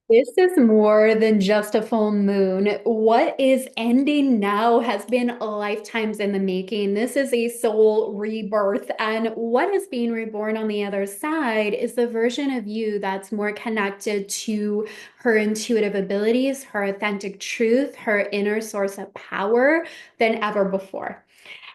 This is more than just a full moon. What is ending now has been lifetimes in the making. This is a soul rebirth, and what is being reborn on the other side is the version of you that's more connected to her intuitive abilities, her authentic truth, her inner source of power than ever before.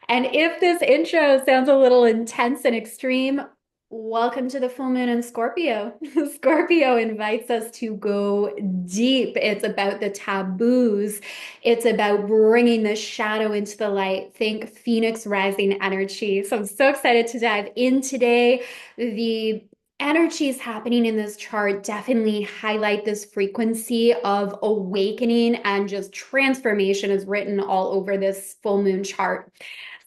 And if this intro sounds a little intense and extreme, welcome to the full moon in Scorpio. Scorpio invites us to go deep. It's about the taboos. It's about bringing the shadow into the light. Think Phoenix rising energy. So I'm so excited to dive in today. The energies happening in this chart definitely highlight this frequency of awakening and just transformation is written all over this full moon chart.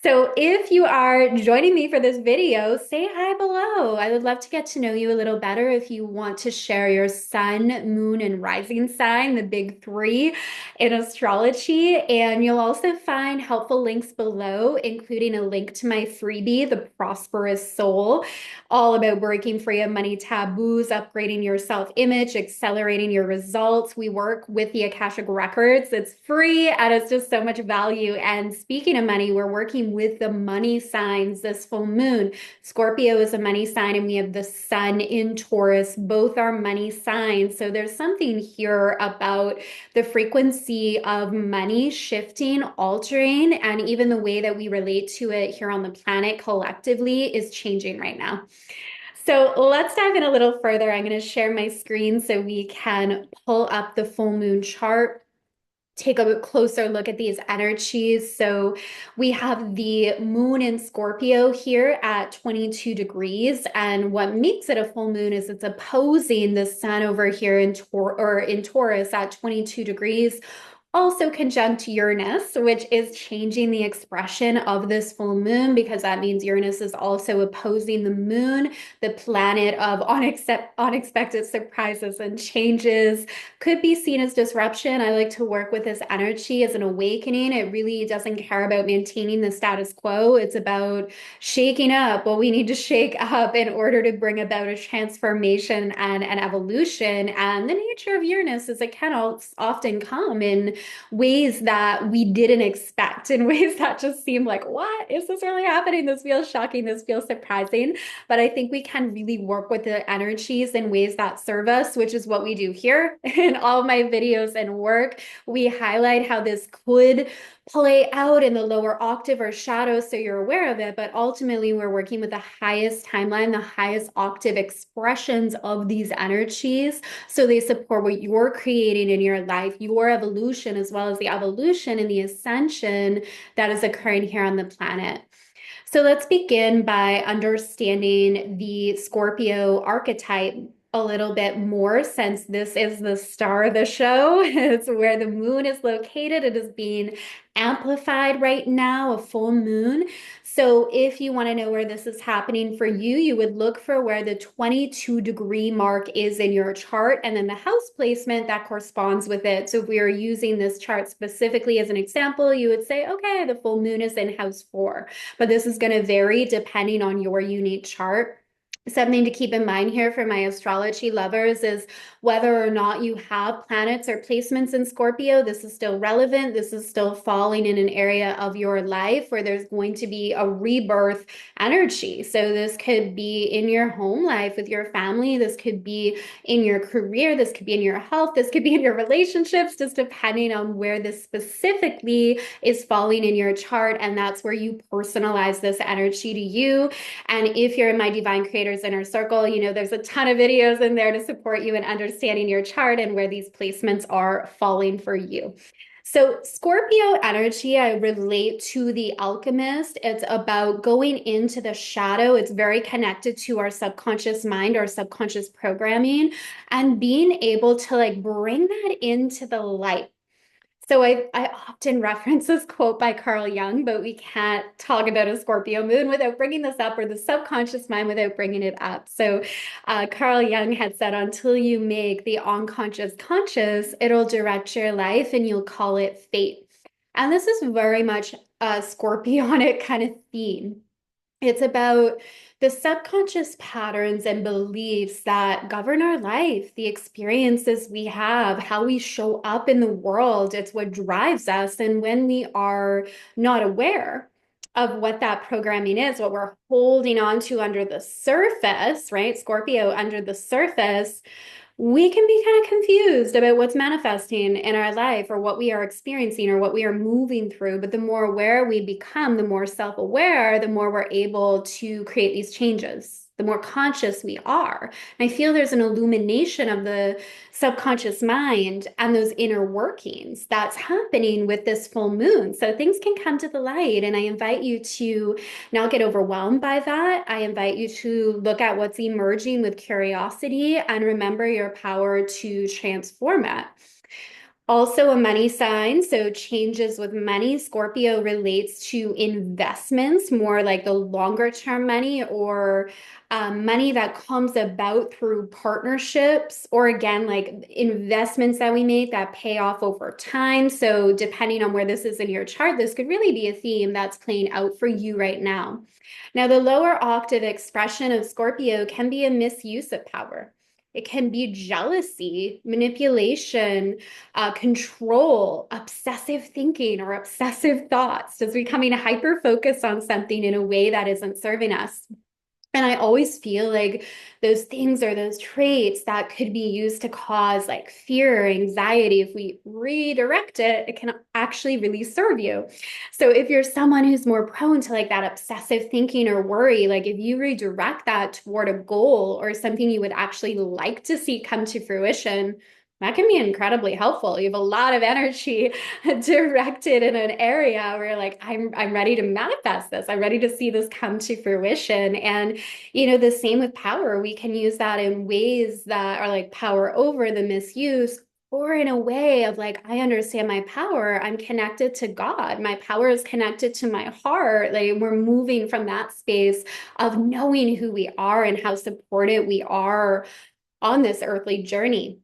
So if you are joining me for this video, say hi below. I would love to get to know you a little better. If you want to share your sun, moon, and rising sign, the big three in astrology. And you'll also find helpful links below, including a link to my freebie, The Prosperous Soul, all about breaking free of money taboos, upgrading your self-image, accelerating your results. We work with the Akashic Records. It's free and it's just so much value. And speaking of money, we're working with the money signs this full moon. Scorpio is a money sign, and we have the sun in Taurus. Both are money signs. So there's something here about the frequency of money shifting, altering, and even the way that we relate to it here on the planet collectively is changing right now. So let's dive in a little further. I'm going to share my screen so we can pull up the full moon chart, take a closer look at these energies. So we have the moon in Scorpio here at 22 degrees. And what makes it a full moon is it's opposing the sun over here in Taurus at 22 degrees, also conjunct Uranus, which is changing the expression of this full moon because that means Uranus is also opposing the moon, the planet of unexpected surprises and changes. Could be seen as disruption. I like to work with this energy as an awakening. It really doesn't care about maintaining the status quo. It's about shaking up what we need to shake up in order to bring about a transformation and an evolution. And the nature of Uranus is it can often come in ways that we didn't expect, in ways that just seem like, what is this really happening? This feels shocking. This feels surprising. But I think we can really work with the energies in ways that serve us, which is what we do here in all my videos and work. We highlight how this could play out in the lower octave or shadow so you're aware of it, but ultimately we're working with the highest timeline, the highest octave expressions of these energies, so they support what you're creating in your life, your evolution, as well as the evolution and the ascension that is occurring here on the planet. So let's begin by understanding the Scorpio archetype a little bit more, since this is the star of the show. It's where the moon is located. It is being amplified right now, a full moon. So if you want to know where this is happening for you, you would look for where the 22-degree mark is in your chart and then the house placement that corresponds with it. So if we are using this chart specifically as an example, you would say, okay, the full moon is in house 4, but this is going to vary depending on your unique chart. Something to keep in mind here for my astrology lovers is whether or not you have planets or placements in Scorpio, this is still relevant. This is still falling in an area of your life where there's going to be a rebirth energy. So this could be in your home life with your family. This could be in your career. This could be in your health. This could be in your relationships, just depending on where this specifically is falling in your chart. And that's where you personalize this energy to you. And if you're in my Divine Creators Inner Circle, you know, there's a ton of videos in there to support you in understanding your chart and where these placements are falling for you. So Scorpio energy, I relate to the alchemist. It's about going into the shadow. It's very connected to our subconscious mind, our subconscious programming, and being able to like bring that into the light. So I often reference this quote by Carl Jung, but we can't talk about a Scorpio moon without bringing this up, or the subconscious mind without bringing it up. So Carl Jung had said, until you make the unconscious conscious, it'll direct your life and you'll call it fate. And this is very much a Scorpionic kind of theme. It's about the subconscious patterns and beliefs that govern our life, the experiences we have, how we show up in the world. It's what drives us. And when we are not aware of what that programming is, what we're holding on to under the surface, right? Scorpio under the surface, we can be kind of confused about what's manifesting in our life or what we are experiencing or what we are moving through. But the more aware we become, the more self-aware, the more we're able to create these changes, the more conscious we are. And I feel there's an illumination of the subconscious mind and those inner workings that's happening with this full moon. So things can come to the light. And I invite you to not get overwhelmed by that. I invite you to look at what's emerging with curiosity and remember your power to transform it. Also, a money sign. So, changes with money. Scorpio relates to investments, more like the longer term money or money that comes about through partnerships, or again, like investments that we make that pay off over time. So, depending on where this is in your chart, this could really be a theme that's playing out for you right now. Now, the lower octave expression of Scorpio can be a misuse of power. It can be jealousy, manipulation, control, obsessive thinking, or obsessive thoughts, just becoming hyper focused on something in a way that isn't serving us. And I always feel like those things or those traits that could be used to cause like fear or anxiety, if we redirect it, it can actually really serve you. So if you're someone who's more prone to like that obsessive thinking or worry, like if you redirect that toward a goal or something you would actually like to see come to fruition, that can be incredibly helpful. You have a lot of energy directed in an area where you're like, I'm ready to manifest this. I'm ready to see this come to fruition. And the same with power. We can use that in ways that are like power over the misuse, or in a way of like, I understand my power. I'm connected to God. My power is connected to my heart. Like we're moving from that space of knowing who we are and how supported we are on this earthly journey.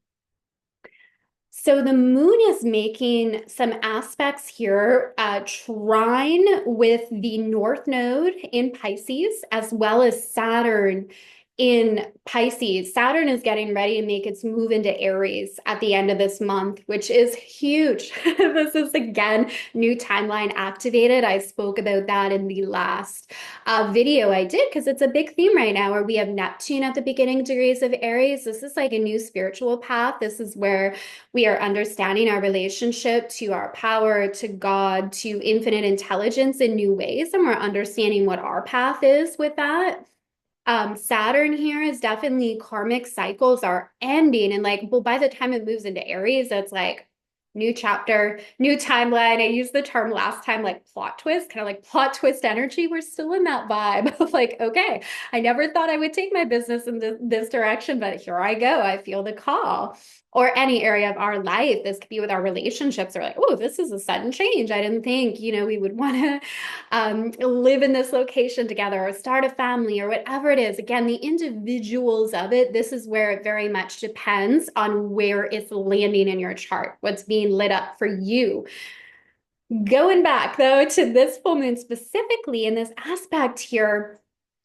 So the moon is making some aspects here, trine with the North Node in Pisces, as well as Saturn in Pisces. Saturn is getting ready to make its move into Aries at the end of this month, which is huge. This is again, new timeline activated. I spoke about that in the last video I did because it's a big theme right now where we have Neptune at the beginning degrees of Aries. This is like a new spiritual path. This is where we are understanding our relationship to our power, to God, to infinite intelligence in new ways. And we're understanding what our path is with that. Saturn here is definitely karmic cycles are ending. And like, well, by the time it moves into Aries, it's like new chapter, new timeline. I used the term last time, like plot twist, kind of like plot twist energy. We're still in that vibe of like, okay, I never thought I would take my business in this direction, but here I go. I feel the call. Or any area of our life. This could be with our relationships, or like, oh, this is a sudden change. I didn't think, we would want to live in this location together or start a family or whatever it is. Again, the individuals of it, this is where it very much depends on where it's landing in your chart, what's being lit up for you. Going back though to this full moon specifically in this aspect here,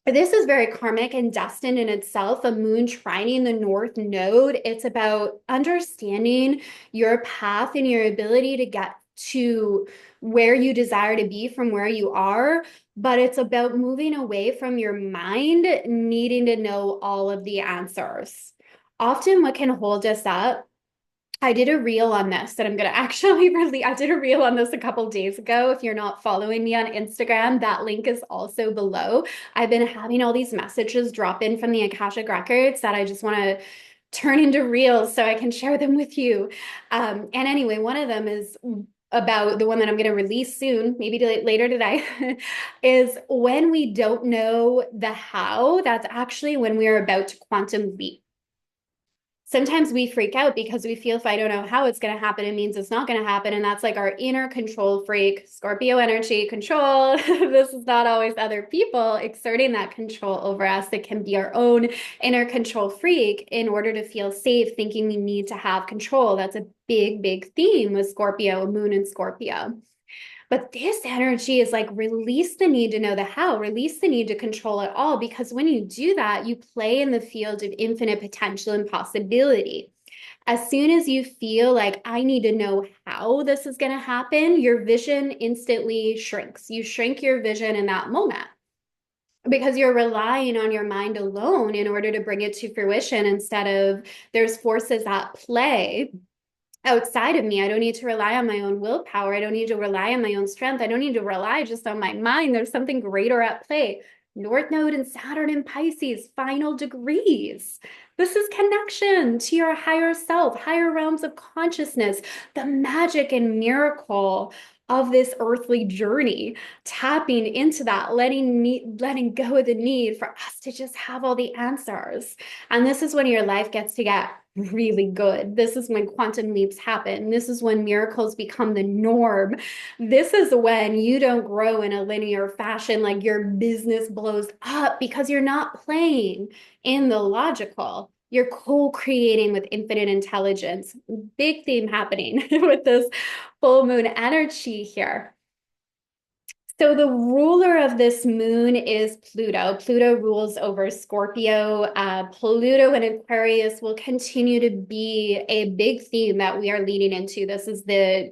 this is very karmic and destined in itself, a moon trining the North Node. It's about understanding your path and your ability to get to where you desire to be from where you are, but it's about moving away from your mind needing to know all of the answers. Often what can hold us up, I did a reel on this that I'm going to actually release. I did a reel on this a couple days ago. If you're not following me on Instagram, that link is also below. I've been having all these messages drop in from the Akashic Records that I just want to turn into reels so I can share them with you. And anyway, one of them is about the one that I'm going to release soon, maybe later today, is when we don't know the how, that's actually when we are about to quantum leap. Sometimes we freak out because we feel if I don't know how it's going to happen, it means it's not going to happen. And that's like our inner control freak, Scorpio energy control. This is not always other people exerting that control over us. It can be our own inner control freak in order to feel safe, thinking we need to have control. That's a big, big theme with Scorpio, moon and Scorpio. But this energy is like release the need to know the how, release the need to control it all. Because when you do that, you play in the field of infinite potential and possibility. As soon as you feel like I need to know how this is going to happen, your vision instantly shrinks. You shrink your vision in that moment because you're relying on your mind alone in order to bring it to fruition instead of there's forces at play outside of me. I don't need to rely on my own willpower. I don't need to rely on my own strength. I don't need to rely just on my mind. There's something greater at play. North Node and Saturn in Pisces, final degrees. This is connection to your higher self, higher realms of consciousness, the magic and miracle of this earthly journey, tapping into that, letting go of the need for us to just have all the answers. And this is when your life gets to get really good. This is when quantum leaps happen. This is when miracles become the norm. This is when you don't grow in a linear fashion, like your business blows up because you're not playing in the logical. You're co-creating with infinite intelligence. Big theme happening with this full moon energy here. So the ruler of this moon is Pluto. Pluto rules over Scorpio. Pluto and Aquarius will continue to be a big theme that we are leading into. This is this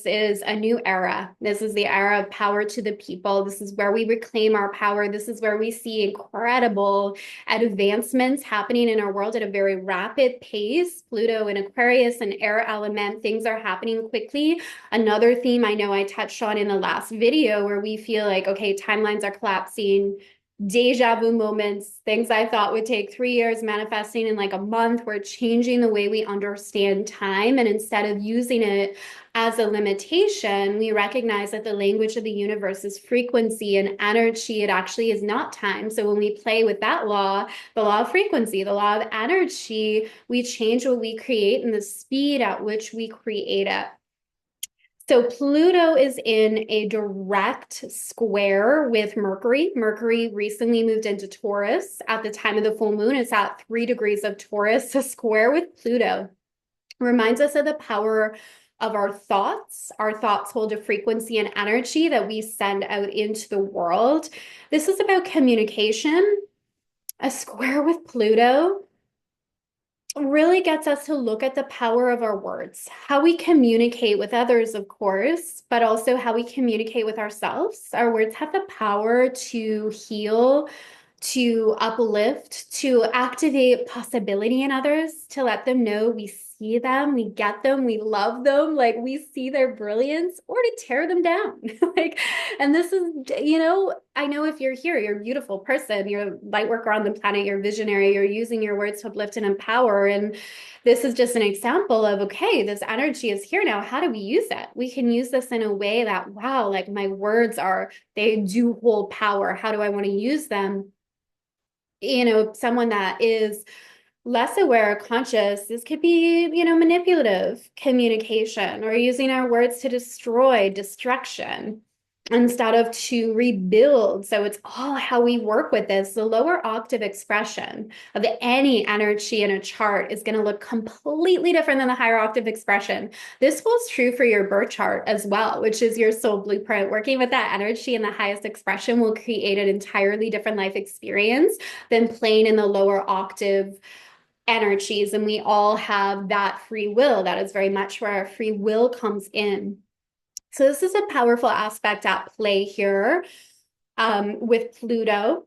is a new era. This is the era of power to the people. This is where we reclaim our power. This is where we see incredible advancements happening in our world at a very rapid pace. Pluto and Aquarius and air element, things are happening quickly. Another theme I know I touched on in the last video where we feel like, okay, timelines are collapsing, deja vu moments, things I thought would take 3 years manifesting in like a month. We're changing the way we understand time. And instead of using it as a limitation, we recognize that the language of the universe is frequency and energy. It actually is not time. So when we play with that law, the law of frequency, the law of energy, we change what we create and the speed at which we create it. So Pluto is in a direct square with Mercury. Mercury recently moved into Taurus. At the time of the full moon, it's at 3 degrees of Taurus. So square with Pluto reminds us of the power of our thoughts. Our thoughts hold a frequency and energy that we send out into the world. This is about communication. A square with Pluto really gets us to look at the power of our words, how we communicate with others, of course, but also how we communicate with ourselves. Our words have the power to heal, to uplift, to activate possibility in others, to let them know we see them, we get them, we love them, like we see their brilliance, or to tear them down. And this is, I know if you're here, you're a beautiful person, you're a light worker on the planet, you're visionary, you're using your words to uplift and empower. And this is just an example of, okay, this energy is here now. How do we use it? We can use this in a way that, wow, like my words they do hold power. How do I want to use them? Someone that is less aware or conscious, this could be, manipulative communication or using our words to destroy, destruction instead of to rebuild. So it's all how we work with this. The lower octave expression of any energy in a chart is going to look completely different than the higher octave expression. This holds true for your birth chart as well, which is your soul blueprint. Working with that energy in the highest expression will create an entirely different life experience than playing in the lower octave energies. And we all have that free will. That is very much where our free will comes in. So this is a powerful aspect at play here with Pluto.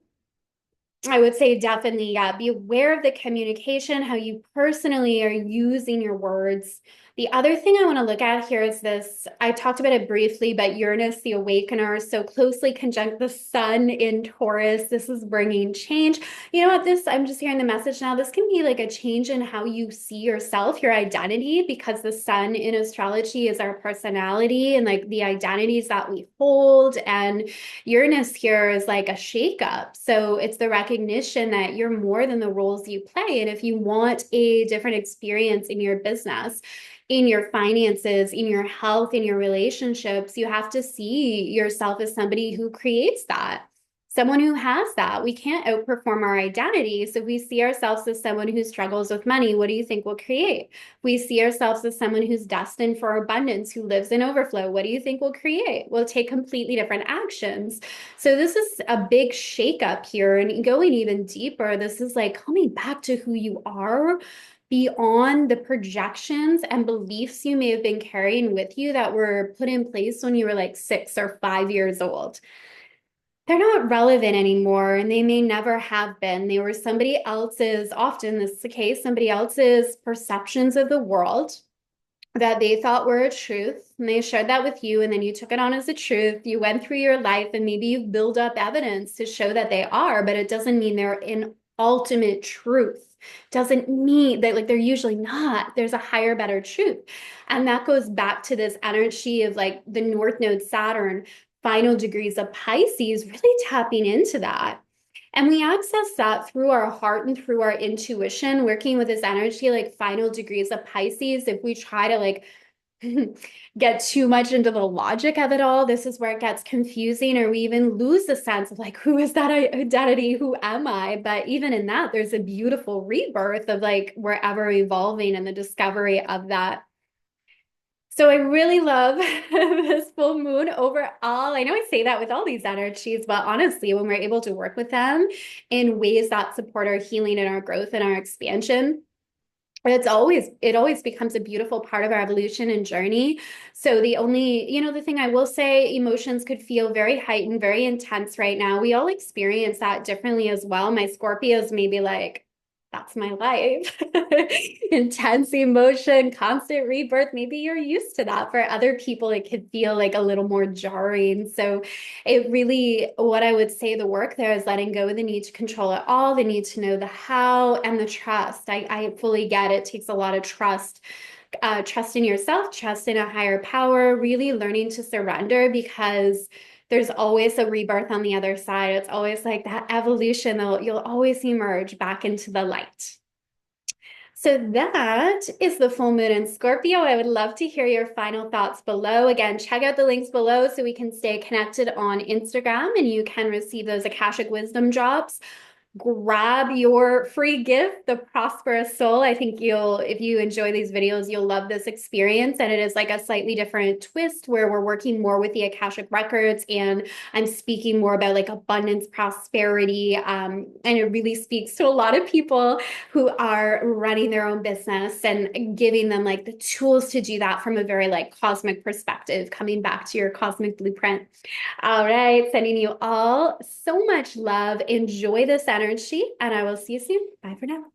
I would say definitely, be aware of the communication, how you personally are using your words. The other thing I want to look at here is this. I talked about it briefly, but Uranus, the awakener, so closely conjunct the sun in Taurus. This is bringing change. You know what, I'm just hearing the message now. This can be like a change in how you see yourself, your identity, because the sun in astrology is our personality and like the identities that we hold. And Uranus here is like a shakeup. So it's the recognition that you're more than the roles you play. And if you want a different experience in your business, in your finances, in your health, in your relationships, you have to see yourself as somebody who creates that. someone who has that. We can't outperform our identity. So if we see ourselves as someone who struggles with money, what do you think we'll create? We see ourselves as someone who's destined for abundance, who lives in overflow. What do you think we'll create? We'll take completely different actions. So this is a big shakeup here. And going even deeper, this is like coming back to who you are beyond the projections and beliefs you may have been carrying with you that were put in place when you were like 6 or 5 years old. They're not relevant anymore, and they may never have been. They were somebody else's, often this is the case, somebody else's perceptions of the world that they thought were a truth, and they shared that with you, and then you took it on as a truth. You went through your life, and maybe you've built up evidence to show that they are, but it doesn't mean they're in ultimate truth. Doesn't mean that, like, they're usually not. There's a higher, better truth. And that goes back to this energy of like the North Node Saturn, final degrees of Pisces, really tapping into that. And we access that through our heart and through our intuition, working with this energy, like final degrees of Pisces. If we try to like get too much into the logic of it all, this is where it gets confusing, or we even lose the sense of like, who is that identity? Who am I? But even in that, there's a beautiful rebirth of like, we're ever evolving and the discovery of that. So I really love this full moon overall. I know I say that with all these energies, but honestly, when we're able to work with them in ways that support our healing and our growth and our expansion, it always becomes a beautiful part of our evolution and journey. So the only, the thing I will say, emotions could feel very heightened, very intense right now. We all experience that differently as well. My Scorpios may be like, that's my life. Intense emotion, constant rebirth. Maybe you're used to that. For other people, it could feel like a little more jarring. So it really, what I would say the work there is letting go of the need to control it all, the need to know the how, and the trust. I fully get it. It takes a lot of trust. Trust in yourself, trust in a higher power, really learning to surrender, because there's always a rebirth on the other side. It's always like that evolution. You'll always emerge back into the light. So that is the full moon in Scorpio. I would love to hear your final thoughts below. Again, check out the links below so we can stay connected on Instagram, and you can receive those Akashic Wisdom drops. Grab your free gift, the Prosperous Soul. I think if you enjoy these videos, you'll love this experience. And it is like a slightly different twist where we're working more with the Akashic records, and I'm speaking more about like abundance, prosperity. And it really speaks to a lot of people who are running their own business and giving them like the tools to do that from a very like cosmic perspective, coming back to your cosmic blueprint. All right, sending you all so much love. Enjoy this energy, and I will see you soon. Bye for now.